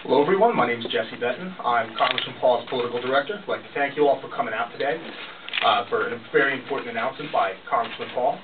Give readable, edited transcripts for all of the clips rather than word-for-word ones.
Hello everyone, my name is Jesse Benton. I'm Congressman Paul's political director. I'd like to thank you all for coming out today for a very important announcement by Congressman Paul.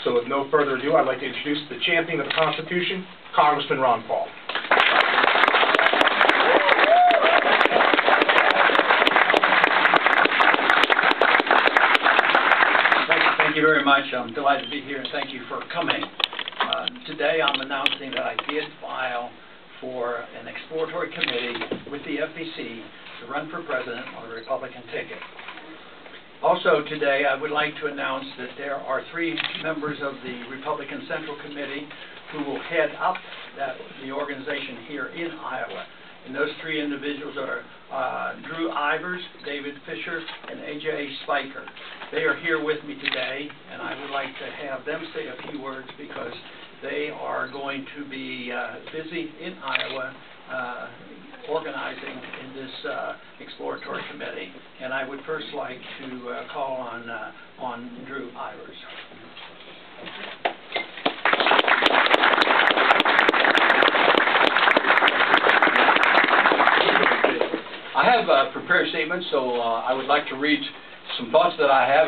So with no further ado, I'd like to introduce the champion of the Constitution, Congressman Ron Paul. Thank you very much. I'm delighted to be here, and thank you for coming. Today I'm announcing that I did file for an exploratory committee with the FEC to run for president on the Republican ticket. Also today I would like to announce that there are 3 members of the Republican Central Committee who will head up the organization here in Iowa. And those 3 individuals are Drew Ivers, David Fisher, and A.J. Spiker. They are here with me today, and I would like to have them say a few words because they are going to be busy in Iowa organizing in this exploratory committee. And I would first like to call on Drew Ivers. I have prepared statements, so I would like to read some thoughts that I have,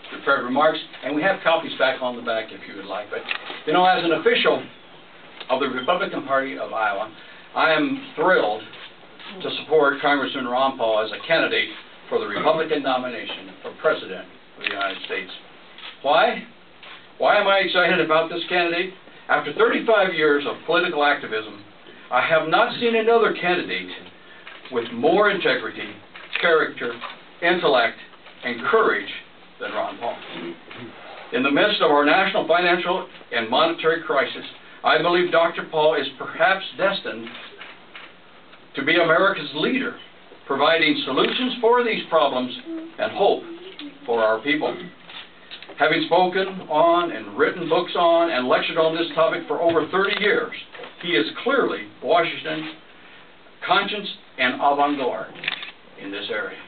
prepared remarks, and we have copies back on the back if you would like. But, you know, as an official of the Republican Party of Iowa, I am thrilled to support Congressman Ron Paul as a candidate for the Republican nomination for President of the United States. Why? Why am I excited about this candidate? After 35 years of political activism, I have not seen another candidate with more integrity, character, intellect, and courage than Ron Paul. In the midst of our national financial and monetary crisis, I believe Dr. Paul is perhaps destined to be America's leader, providing solutions for these problems and hope for our people. Having spoken on and written books on and lectured on this topic for over 30 years, he is clearly Washington's conscience and avant-garde in this area.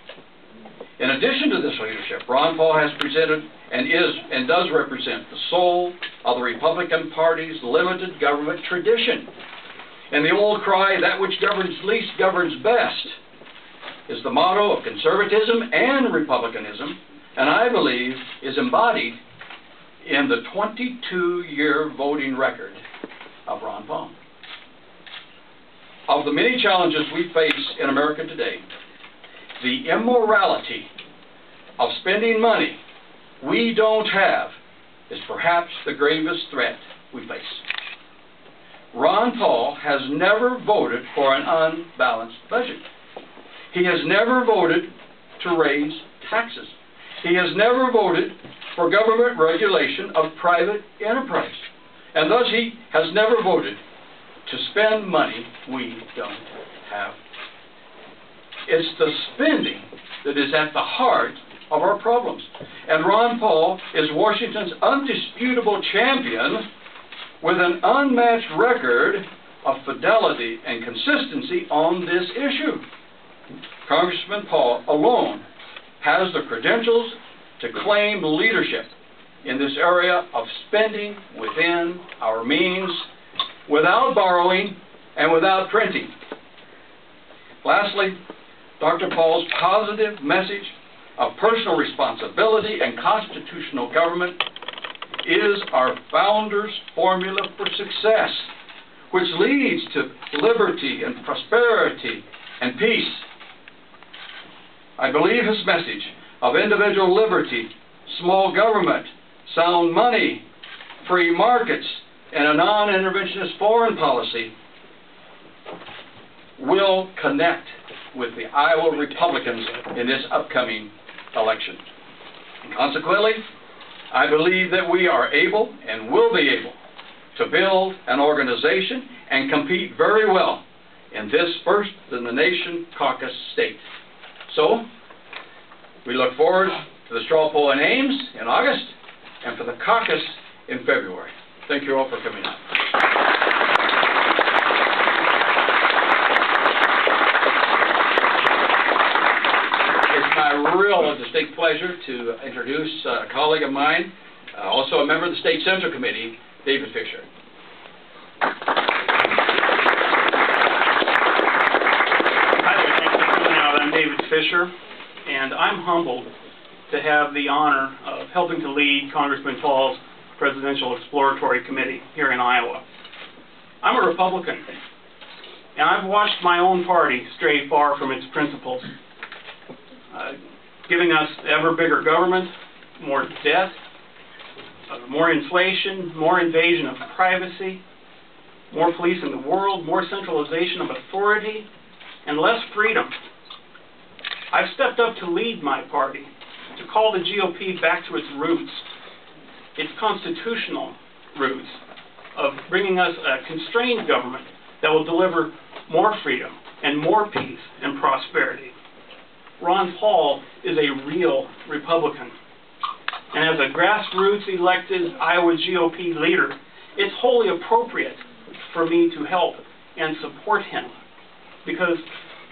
In addition to this leadership, Ron Paul has presented and does represent the soul of the Republican Party's limited government tradition. And the old cry, "that which governs least governs best," is the motto of conservatism and republicanism, and I believe is embodied in the 22-year voting record of Ron Paul. Of the many challenges we face in America today, the immorality of spending money we don't have is perhaps the gravest threat we face. Ron Paul has never voted for an unbalanced budget. He has never voted to raise taxes. He has never voted for government regulation of private enterprise. And thus he has never voted to spend money we don't have. It's the spending that is at the heart of our problems. And Ron Paul is Washington's undisputable champion with an unmatched record of fidelity and consistency on this issue. Congressman Paul alone has the credentials to claim leadership in this area of spending within our means, without borrowing and without printing. Lastly, Dr. Paul's positive message of personal responsibility and constitutional government is our founders' formula for success, which leads to liberty and prosperity and peace. I believe his message of individual liberty, small government, sound money, free markets, and a non-interventionist foreign policy will connect with the Iowa Republicans in this upcoming election. And consequently, I believe that we are able and will be able to build an organization and compete very well in this first-in-the-nation caucus state. So, we look forward to the straw poll in Ames in August and for the caucus in February. Thank you all for coming out. It's my real distinct pleasure to introduce a colleague of mine, also a member of the State Central Committee, David Fisher. Fisher, and I'm humbled to have the honor of helping to lead Congressman Paul's Presidential Exploratory Committee here in Iowa. I'm a Republican, and I've watched my own party stray far from its principles, giving us ever bigger government, more debt, more inflation, more invasion of privacy, more police in the world, more centralization of authority, and less freedom. I've stepped up to lead my party, to call the GOP back to its roots, its constitutional roots of bringing us a constrained government that will deliver more freedom and more peace and prosperity. Ron Paul is a real Republican. And as a grassroots elected Iowa GOP leader, it's wholly appropriate for me to help and support him, because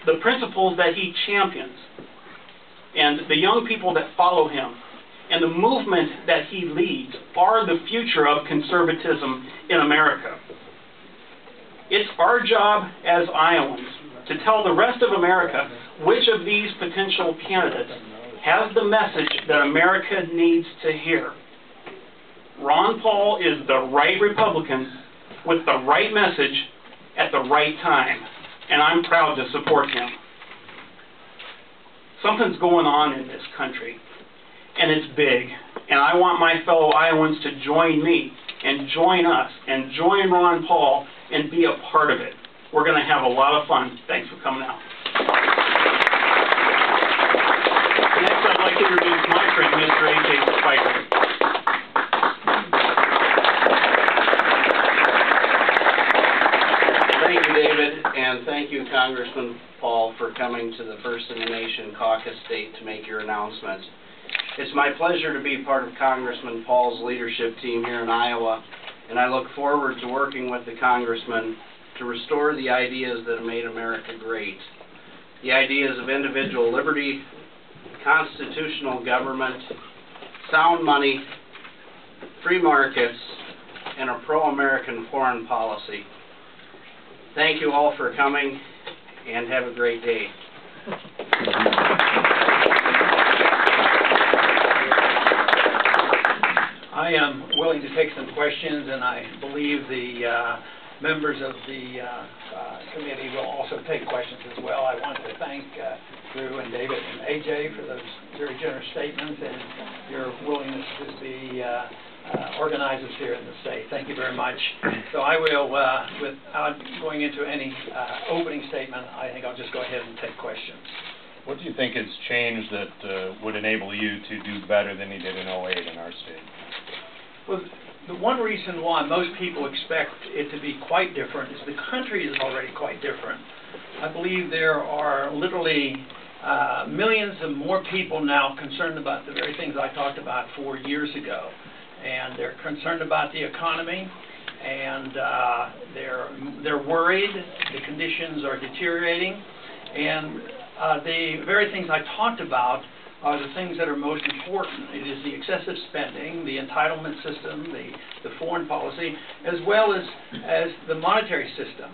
the principles that he champions and the young people that follow him and the movement that he leads are the future of conservatism in America. It's our job as Iowans to tell the rest of America which of these potential candidates has the message that America needs to hear. Ron Paul is the right Republican with the right message at the right time, and I'm proud to support him. Something's going on in this country, and it's big, and I want my fellow Iowans to join me and join us and join Ron Paul and be a part of it. We're going to have a lot of fun. Thanks for coming out. Next, I'd like to introduce my friend, Mr. A.J. Spiker. Thank you, David, and thank you, Congressman Paul, for coming to the First in the Nation caucus state to make your announcement. It's my pleasure to be part of Congressman Paul's leadership team here in Iowa, and I look forward to working with the Congressman to restore the ideas that have made America great. The ideas of individual liberty, constitutional government, sound money, free markets, and a pro-American foreign policy. Thank you all for coming, and have a great day. I am willing to take some questions, and I believe the members of the committee will also take questions as well. I want to thank Drew and David and AJ for those very generous statements and your willingness to be organizers here in the state. Thank you very much. So I will, without going into any opening statement, I think I'll just go ahead and take questions. What do you think has changed that would enable you to do better than you did in '08 in our state? Well, the one reason why most people expect it to be quite different is the country is already quite different. I believe there are literally millions of more people now concerned about the very things I talked about 4 years ago. And they're concerned about the economy, and they're worried. The conditions are deteriorating, and the very things I talked about are the things that are most important. It is the excessive spending, the entitlement system, the foreign policy, as well as the monetary system.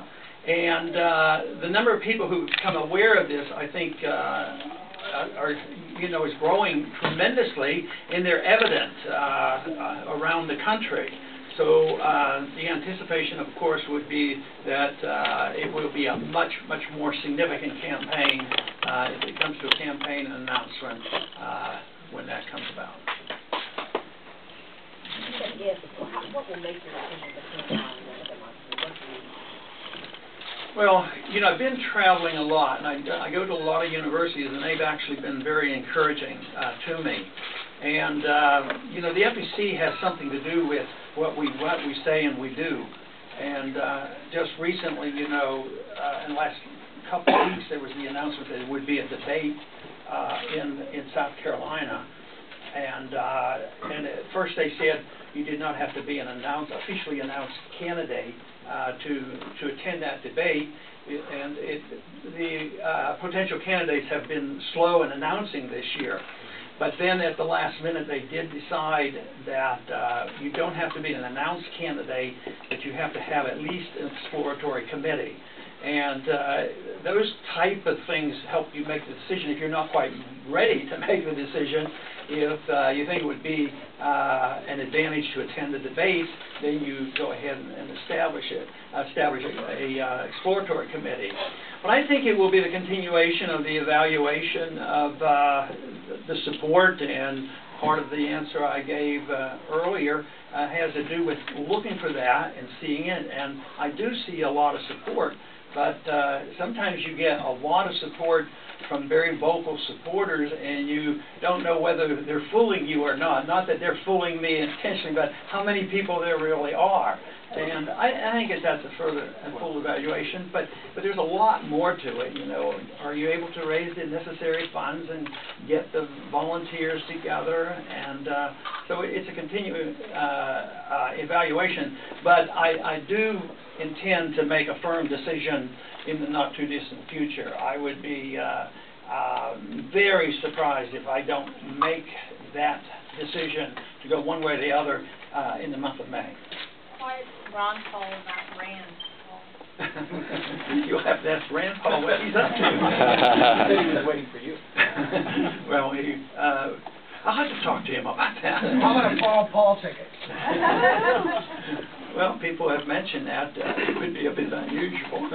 And the number of people who become aware of this, I think, is growing tremendously, and they're evident around the country. So the anticipation, of course, would be that it will be a much, much more significant campaign if it comes to a campaign announcement when that comes about. Yes. What will make your decision between Well, I've been traveling a lot, and I go to a lot of universities, and they've actually been very encouraging to me. And the FEC has something to do with what we say and we do. And just recently, in the last couple of weeks, there was the announcement that there would be a debate in South Carolina. And at first they said you did not have to be an officially announced candidate to attend that debate, and the potential candidates have been slow in announcing this year. But then at the last minute they did decide that you don't have to be an announced candidate, but you have to have at least an exploratory committee. And those type of things help you make the decision if you're not quite ready to make the decision. If you think it would be an advantage to attend the debate, then you go ahead and establish a exploratory committee. But I think it will be the continuation of the evaluation of the support, and part of the answer I gave earlier has to do with looking for that and seeing it. And I do see a lot of support, but sometimes you get a lot of support from very vocal supporters, and you don't know whether they're fooling you or not. Not that they're fooling me intentionally, but how many people there really are. And I think that's a full evaluation, but there's a lot more to it. You know, are you able to raise the necessary funds and get the volunteers together? And so it's a continuing evaluation. But I do intend to make a firm decision in the not too distant future. I would be very surprised if I don't make that decision to go one way or the other in the month of May. Why is Ron Paul not Rand Paul? You'll have to ask Rand Paul what he's up to. He said he was waiting for you. Well, I'll have to talk to him about that. How about a Paul ticket? Well, people have mentioned that. It would be a bit unusual.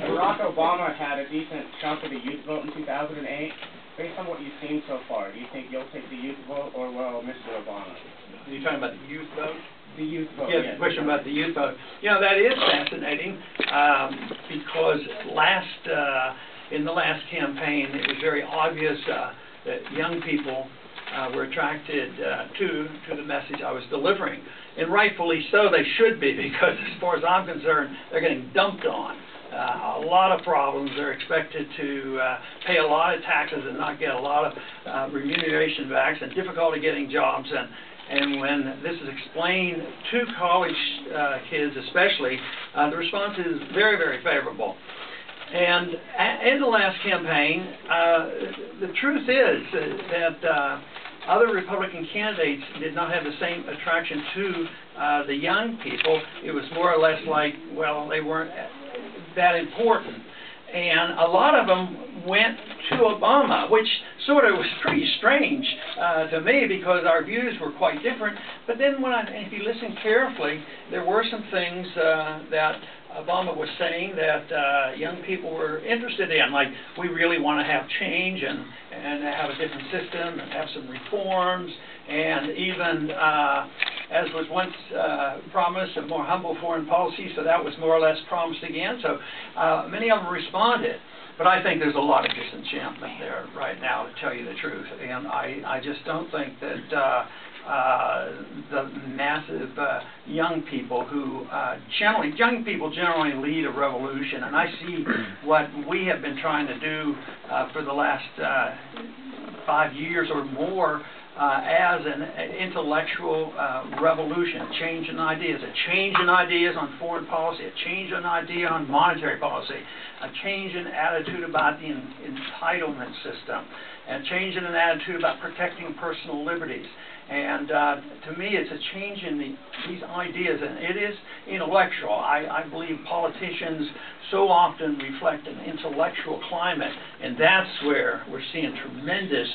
Barack Obama had a decent chunk of the youth vote in 2008. Based on what you've seen so far, do you think you'll take the youth vote, or will Mr. Obama? Are you talking about the youth vote? The youth vote, yes. Yes. The question about the youth vote. You know, that is fascinating because in the last campaign, it was very obvious that young people were attracted to the message I was delivering. And rightfully so, they should be, because as far as I'm concerned, they're getting dumped on. A lot of problems. They're expected to pay a lot of taxes and not get a lot of remuneration back, and difficulty getting jobs. And when this is explained to college kids especially, the response is very, very favorable. And in the last campaign, the truth is that other Republican candidates did not have the same attraction to the young people. It was more or less like, well, they weren't that important. And a lot of them went to Obama, which sort of was pretty strange to me, because our views were quite different. But then if you listen carefully, there were some things that Obama was saying that young people were interested in, like we really want to have change and have a different system and have some reforms, and even as was once promised, a more humble foreign policy, so that was more or less promised again. So many of them responded. But I think there's a lot of disenchantment there right now, to tell you the truth. And I just don't think that the massive young people who young people generally lead a revolution. And I see what we have been trying to do for the last 5 years or more as an intellectual revolution, a change in ideas on foreign policy, a change in idea on monetary policy, a change in attitude about the entitlement system, a change in an attitude about protecting personal liberties. And to me, it's a change in these ideas, and it is intellectual. I believe politicians so often reflect an intellectual climate, and that's where we're seeing tremendous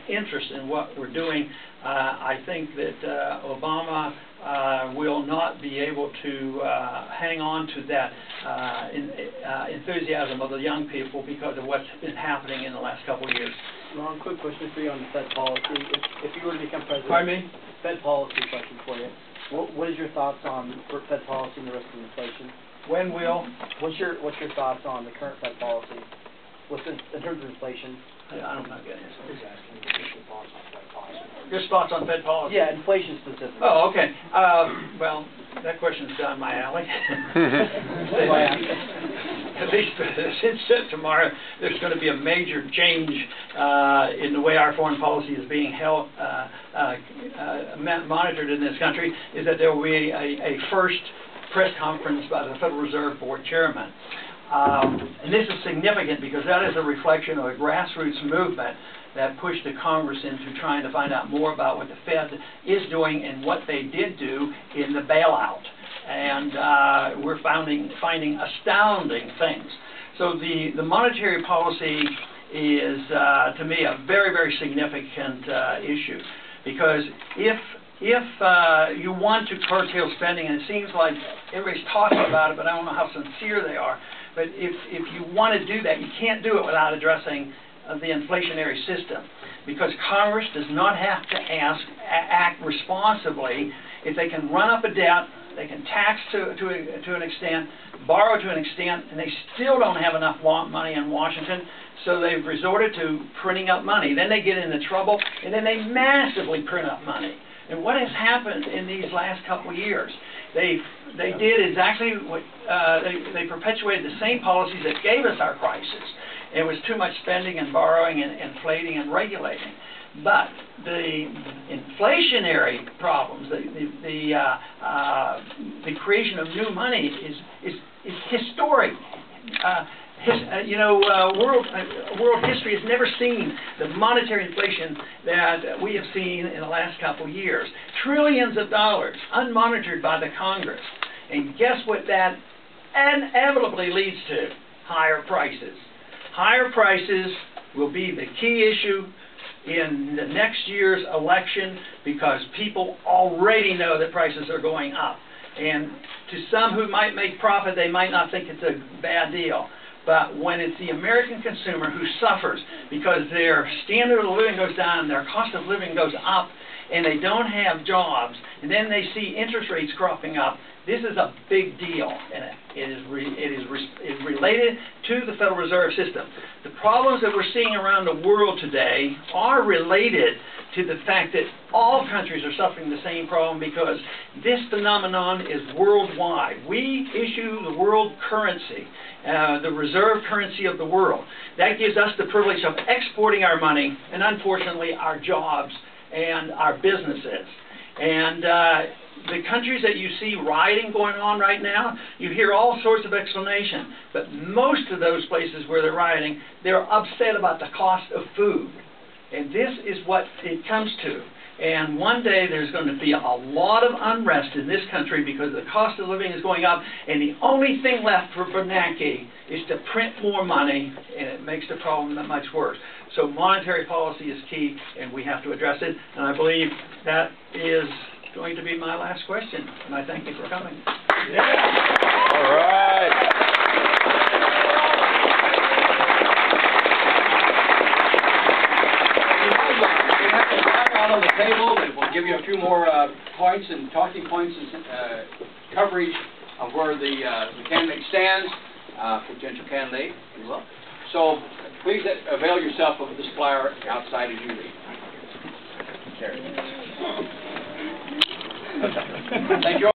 interest in what we're doing. I think that Obama will not be able to hang on to that enthusiasm of the young people because of what's been happening in the last couple of years. Ron, quick question for you on the Fed policy. If you were to become president, Pardon me? Fed policy question for you. What is your thoughts on Fed policy and the risk of inflation? When will? What's your thoughts on the current Fed policy? In terms of inflation? I don't know. Your thoughts on Fed policy? Yeah, inflation specifically. Oh, okay. Well, that question's down my alley. At least since tomorrow, there's going to be a major change in the way our foreign policy is being monitored in this country, is that there will be a first press conference by the Federal Reserve Board chairman. And this is significant because that is a reflection of a grassroots movement that pushed the Congress into trying to find out more about what the Fed is doing and what they did do in the bailout. and we're finding astounding things. So the monetary policy is, to me, a very, very significant issue, because if you want to curtail spending, and it seems like everybody's talking about it, but I don't know how sincere they are, but if you want to do that, you can't do it without addressing the inflationary system, because Congress does not have to act responsibly. If they can run up a debt, they can tax to an extent, borrow to an extent, and they still don't have enough money in Washington, so they've resorted to printing up money. Then they get into trouble, and then they massively print up money. And what has happened in these last couple of years? They did exactly what, they perpetuated the same policies that gave us our crisis. It was too much spending and borrowing and inflating and regulating. But the inflationary problems, the creation of new money is historic. World history has never seen the monetary inflation that we have seen in the last couple of years. Trillions of dollars, unmonitored by the Congress. And guess what that inevitably leads to? Higher prices. Higher prices will be the key issue in the next year's election, because people already know that prices are going up. And to some who might make profit, they might not think it's a bad deal. But when it's the American consumer who suffers because their standard of living goes down, their cost of living goes up, and they don't have jobs, and then they see interest rates cropping up, this is a big deal, and it is related to the Federal Reserve System. The problems that we're seeing around the world today are related to the fact that all countries are suffering the same problem, because this phenomenon is worldwide. We issue the world currency, the reserve currency of the world. That gives us the privilege of exporting our money, and unfortunately our jobs and our businesses. And the countries that you see rioting going on right now, you hear all sorts of explanation, but most of those places where they're rioting, they're upset about the cost of food. And this is what it comes to. And one day there's going to be a lot of unrest in this country because the cost of living is going up, and the only thing left for Bernanke is to print more money, and it makes the problem that much worse. So monetary policy is key, and we have to address it. And I believe that is going to be my last question, and I thank you for coming. Yeah. All right. On the table, and we'll give you a few more points and talking points and coverage of where the candidate stands, potential candidate as well. So please avail yourself of this flyer outside as you leave. Thank you.